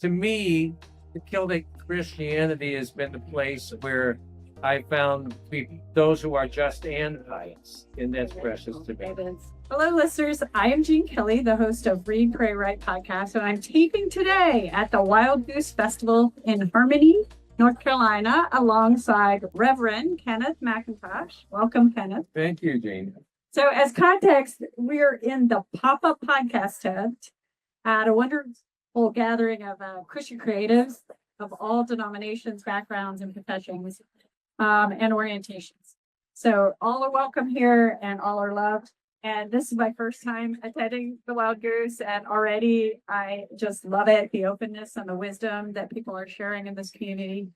to me, the Celtic Christianity has been the place where I found those who are just and pious, and that's precious to me. It is. Hello, listeners. I am Jean Kelly, the host of Read, Pray, Write podcast, and I'm taping today at the Wild Goose Festival in Harmony, North Carolina, alongside Reverend Kenneth McIntosh. Welcome, Kenneth. Thank you, Jean. So, as context, we're in the pop-up podcast tent at a wonderful gathering of Christian creatives of all denominations, backgrounds, and professions, and orientations. So all are welcome here and all are loved. And this is my first time attending the Wild Goose, and already I just love it, the openness and the wisdom that people are sharing in this community.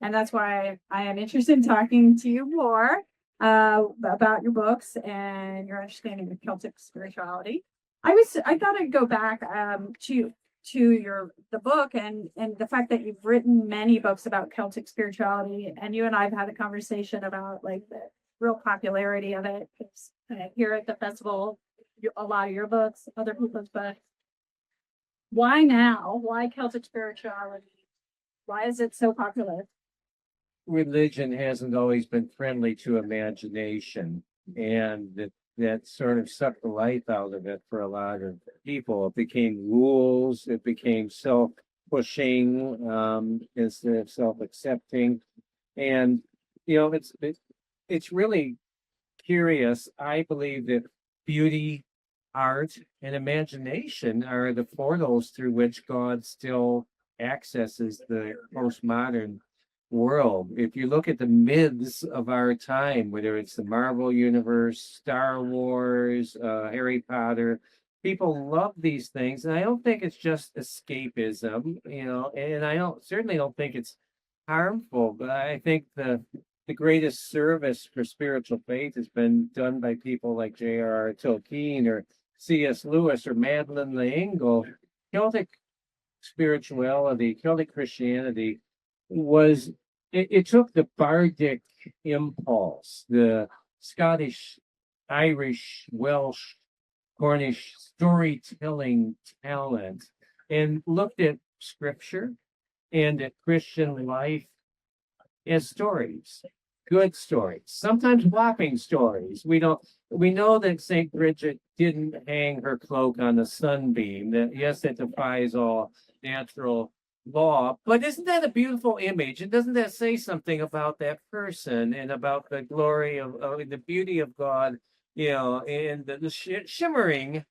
And that's why I am interested in talking to you more about your books and your understanding of Celtic spirituality. I thought I'd go back to the book and the fact that you've written many books about Celtic spirituality, and you and I have had a conversation about like the real popularity of it. Here at the festival, a lot of your books, other people's books. Why now? Why Celtic spirituality? Why is it so popular? Religion hasn't always been friendly to imagination, and that sort of sucked the life out of it for a lot of people. It became rules, it became self-pushing instead of self-accepting. And, you know, it's really curious. I believe that beauty, art, and imagination are the portals through which God still accesses the postmodern world. If you look at the myths of our time, whether it's the Marvel universe, Star Wars, Harry Potter, people love these things, and I don't think it's just escapism, you know, and I certainly don't think it's harmful, but I think the greatest service for spiritual faith has been done by people like J.R.R. Tolkien or C.S. Lewis or Madeleine L'Engle. Celtic spirituality, Celtic Christianity it took the bardic impulse, the Scottish, Irish, Welsh, Cornish storytelling talent, and looked at scripture and at Christian life as stories, good stories, sometimes whopping stories. We know that Saint Brigid didn't hang her cloak on the sunbeam. That yes, that defies all natural law, but isn't that a beautiful image? And doesn't that say something about that person and about the glory of the beauty of God, you know, and the shimmering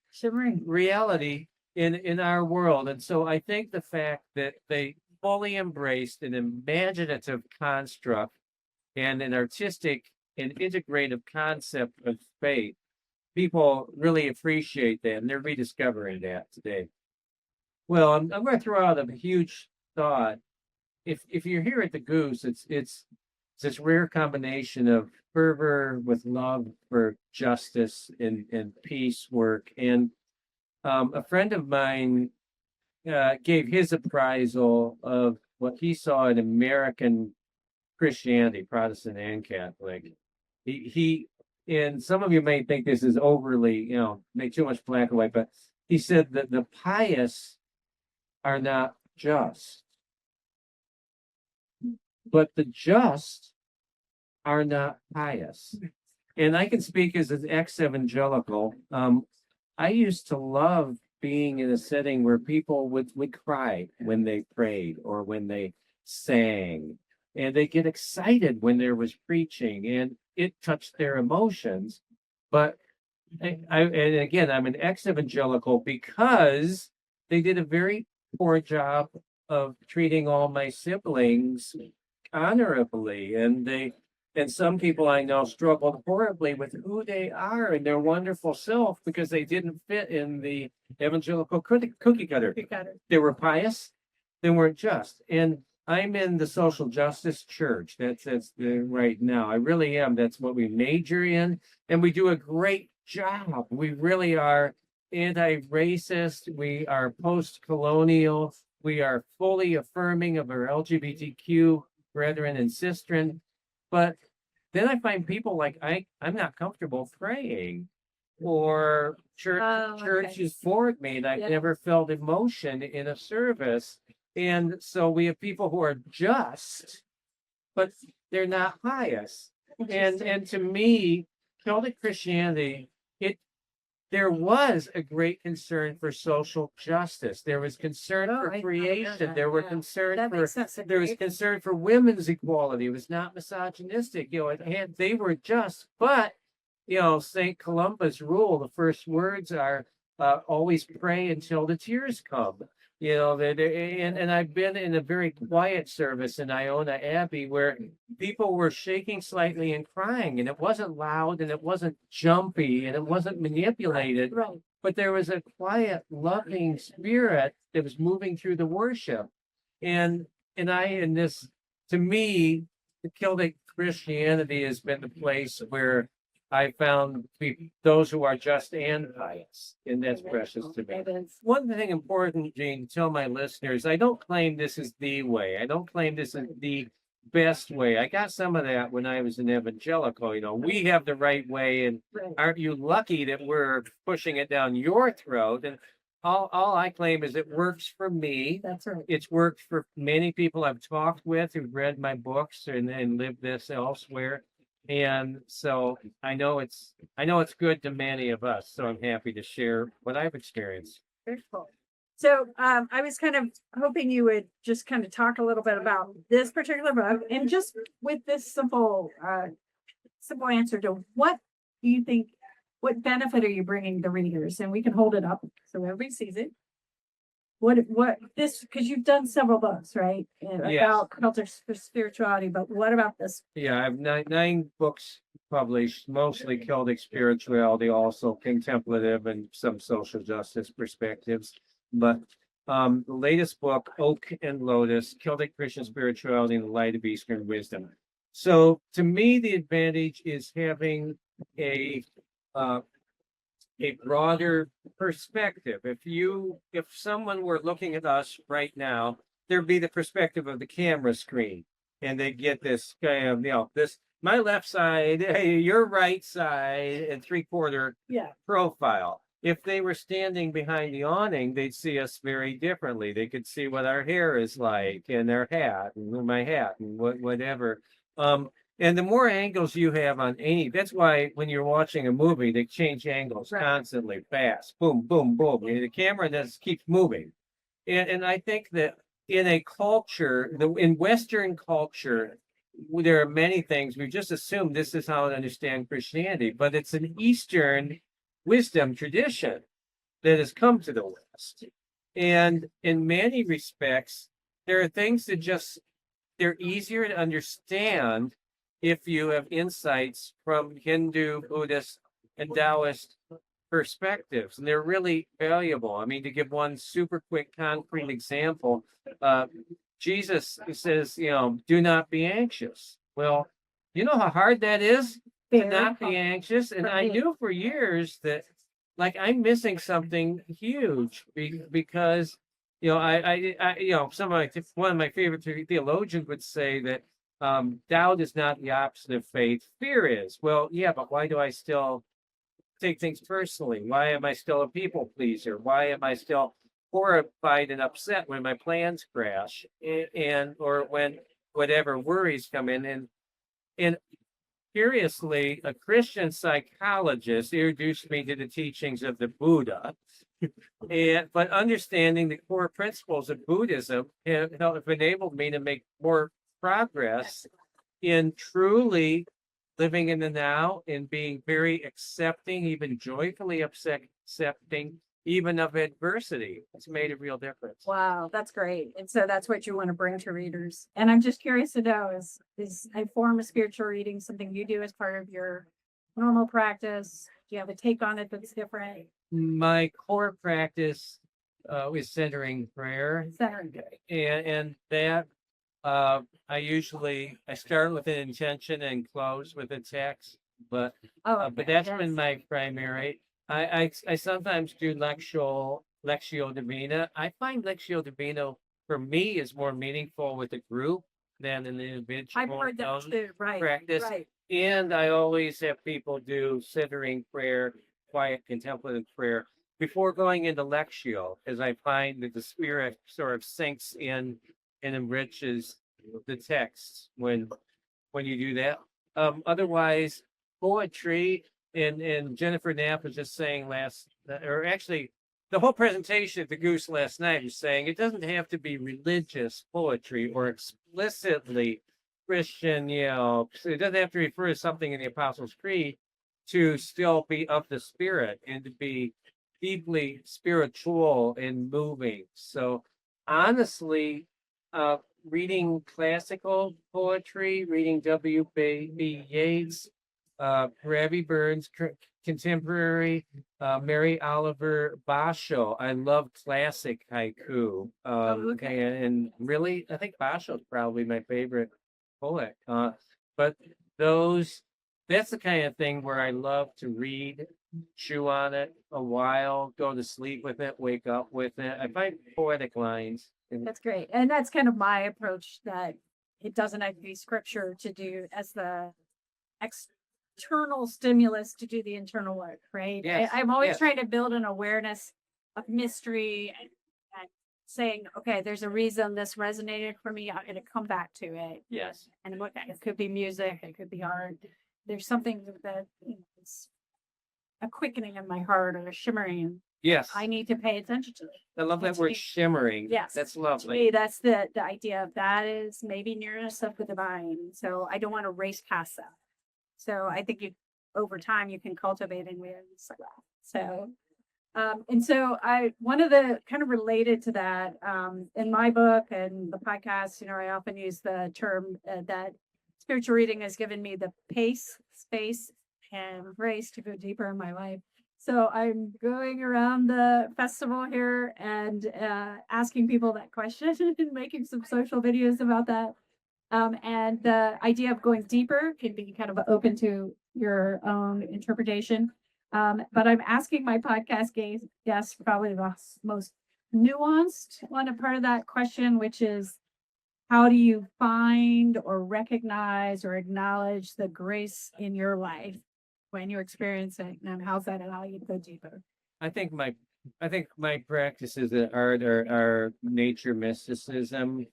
reality in our world? And so I think the fact that they fully embraced an imaginative construct and an artistic and integrative concept of faith, people really appreciate that, and they're rediscovering that today. Well, I'm going to throw out a huge thought. If you're here at the Goose, it's this rare combination of fervor with love for justice and peace work. And a friend of mine gave his appraisal of what he saw in American Christianity, Protestant and Catholic. He and some of you may think this is overly, you know, make too much black and white, but he said that the pious are not just, but the just are not pious. And I can speak as an ex-evangelical. I used to love being in a setting where people would cry when they prayed or when they sang, and they get excited when there was preaching, and it touched their emotions. But and again, I'm an ex-evangelical because they did a very poor job of treating all my siblings honorably, and some people I know struggled horribly with who they are and their wonderful self because they didn't fit in the evangelical cookie cutter. They were pious, they weren't just. And I'm in the social justice church. That's right now. I really am. That's what we major in, and we do a great job. We really are anti-racist. We are post-colonial. We are fully affirming of our LGBTQ brethren and sistren. But then I find people like I'm not comfortable praying, or churches bored me, and I've never felt emotion in a service. And so we have people who are just, but they're not pious. And to me, Celtic Christianity, there was a great concern for social justice. There was concern for creation. There were concern there was concern for women's equality. It was not misogynistic. They were just, but St. Columba's rule, the first words are always pray until the tears come. And I've been in a very quiet service in Iona Abbey where people were shaking slightly and crying, and it wasn't loud and it wasn't jumpy and it wasn't manipulated, Right. but there was a quiet, loving spirit that was moving through the worship. And to me, the Celtic Christianity has been the place where I found those who are just and pious, and that's precious to me. One thing important, Gene, to tell my listeners, I don't claim this is the way. I don't claim this is the best way. I got some of that when I was an evangelical. We have the right way, and aren't you lucky that we're pushing it down your throat? And all I claim is it works for me. That's right. It's worked for many people I've talked with who've read my books and lived this elsewhere. And so I know it's good to many of us. So I'm happy to share what I've experienced. Very cool. So I was kind of hoping you would just kind of talk a little bit about this particular book, and just with this simple answer to what do you think, what benefit are you bringing the readers? And we can hold it up so everybody sees it. What this, because you've done several books, right? About Celtic spirituality, but what about this? Yeah, I have nine books published, mostly Celtic spirituality, also contemplative and some social justice perspectives. But the latest book, Oak and Lotus, Celtic Christian Spirituality in the Light of Eastern Wisdom. So to me, the advantage is having a broader perspective. If someone were looking at us right now, there'd be the perspective of the camera screen, and they get this kind of, this my left side, your right side, and 3/4 profile. If they were standing behind the awning, they'd see us very differently. They could see what our hair is like, and their hat, and my hat, and whatever. And the more angles you have on that's why when you're watching a movie, they change angles constantly, fast, boom, boom, boom. The camera just keeps moving. And I think that in a culture, in Western culture, there are many things. We just assume this is how to understand Christianity, but it's an Eastern wisdom tradition that has come to the West. And in many respects, there are things that they're easier to understand if you have insights from Hindu, Buddhist, and Taoist perspectives, and they're really valuable. I mean, to give one super quick, concrete example, Jesus says, do not be anxious. Well, you know how hard that is to not be anxious? And I knew for years that, like, I'm missing something huge because, one of my favorite theologians would say that doubt is not the opposite of faith. Fear is. Well, yeah, but why do I still take things personally? Why am I still a people pleaser? Why am I still horrified and upset when my plans crash or when whatever worries come in? And curiously, a Christian psychologist introduced me to the teachings of the Buddha. But understanding the core principles of Buddhism have enabled me to make more progress in truly living in the now and being very accepting, even joyfully accepting, even of adversity. It's made a real difference. Wow, that's great. And so that's what you want to bring to readers. And I'm just curious to know, is a form of spiritual reading something you do as part of your normal practice? Do you have a take on it that's different? My core practice is centering prayer. And that I start with an intention and close with a text, but that's been my primary. I sometimes do lectio divina. I find lectio divina for me is more meaningful with a group than an individual. I've heard that too. Practice. Right. And I always have people do centering prayer, quiet contemplative prayer, before going into lectio, as I find that the spirit sort of sinks in and enriches the text when you do that. Otherwise, poetry, and Jennifer Knapp was just saying or actually, the whole presentation at the Goose last night was saying it doesn't have to be religious poetry or explicitly Christian, it doesn't have to refer to something in the Apostles' Creed to still be of the spirit and to be deeply spiritual and moving. So honestly, reading classical poetry, reading W.B. Yeats, Ravi Burns, contemporary, Mary Oliver Basho. I love classic haiku. Okay. And really, I think Basho's probably my favorite poet. But that's the kind of thing where I love to read, chew on it a while, go to sleep with it, wake up with it. I find poetic lines. That's great. And that's kind of my approach, that it doesn't have to be scripture to do as the external stimulus to do the internal work, right? Yes, I'm always yes. trying to build an awareness of mystery and saying, okay, there's a reason this resonated for me. I'm going to come back to it. Yes. And look at it. It could be music, it could be art. There's something that is a quickening in my heart or a shimmering. Yes. I need to pay attention to it. I love that word shimmering. Yes. That's To lovely. me, that's the idea of that is maybe nearness of the divine. So I don't want to race past that. So I think over time you can cultivate and awareness of that. So, and so one of the kind of related to that, in my book and the podcast, I often use the term that spiritual reading has given me the pace, space, and grace to go deeper in my life. So I'm going around the festival here and asking people that question and making some social videos about that. And the idea of going deeper can be kind of open to your own interpretation. But I'm asking my podcast guests probably the most nuanced one, a part of that question, which is, how do you find or recognize or acknowledge the grace in your life when you experience it, and how's that allow you to go deeper? I think my practices in art are nature mysticism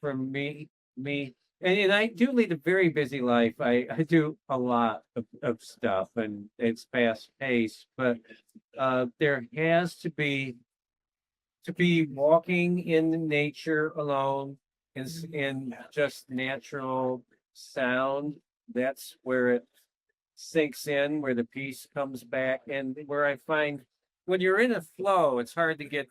for me. And I do lead a very busy life. I do a lot of stuff, and it's fast paced, but there has to be walking in nature alone in just natural sound. That's where it sinks in, where the peace comes back, and where I find when you're in a flow, it's hard to get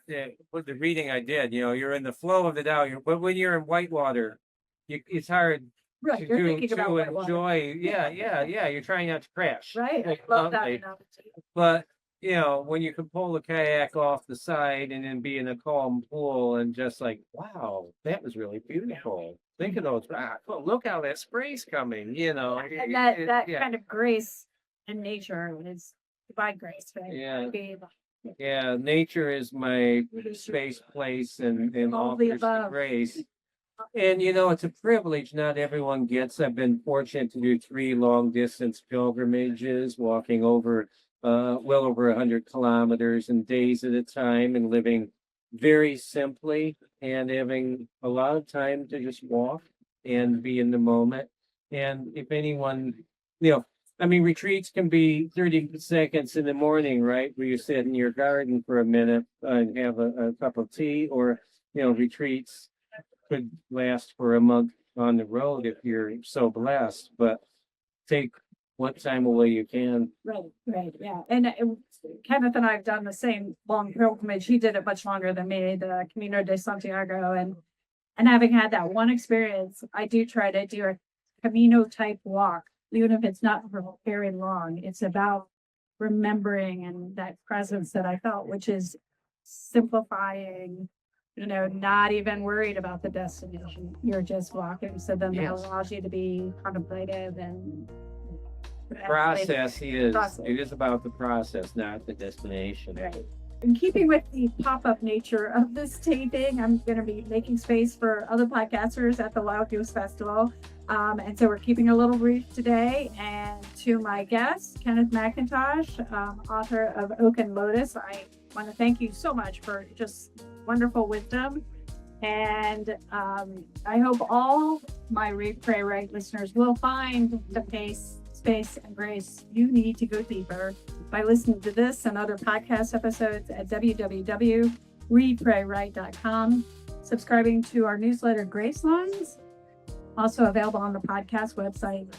with the reading I did. You're in the flow of the Tao, but when you're in whitewater, it's hard Right, you're thinking about to whitewater. enjoy. Yeah. You're trying not to crash. Right, I love that analogy. But when you can pull the kayak off the side and then be in a calm pool and just like, wow, that was really beautiful. Think of those. Oh, look how that spray's coming. And that kind of grace in nature is divine grace, right? Yeah. Nature is my space, place, and All the offers the above. grace. And it's a privilege not everyone gets. I've been fortunate to do 3 long distance pilgrimages, walking over well over 100 kilometers in days at a time, and living very simply and having a lot of time to just walk and be in the moment. And if anyone, retreats can be 30 seconds in the morning, right? Where you sit in your garden for a minute and have a cup of tea, or, retreats could last for a month on the road if you're so blessed, but take what time away you can. Right, yeah. And Kenneth and I have done the same long pilgrimage. He did it much longer than me, the Camino de Santiago. And having had that one experience, I do try to do a Camino type walk, even if it's not for very long. It's about remembering and that presence that I felt, which is simplifying, not even worried about the destination. You're just walking. So then that allows you to be contemplative and process it is about the process, not the destination. Right. In keeping with the pop-up nature of this taping, I'm going to be making space for other podcasters at the Loud Goose Festival. And so we're keeping a little brief today. And to my guest, Kenneth McIntosh, author of Oak and Lotus, I want to thank you so much for just wonderful wisdom. And I hope all my Read, Pray, Write listeners will find the pace, space, and grace you need to go deeper by listening to this and other podcast episodes at www.readpraywrite.com, subscribing to our newsletter, Grace Lines, also available on the podcast website,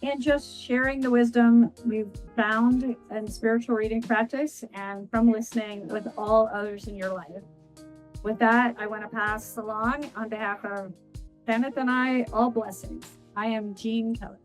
and just sharing the wisdom we've found in spiritual reading practice and from listening with all others in your life. With that, I want to pass along on behalf of Kenneth and I, all blessings. I am Jean Keller.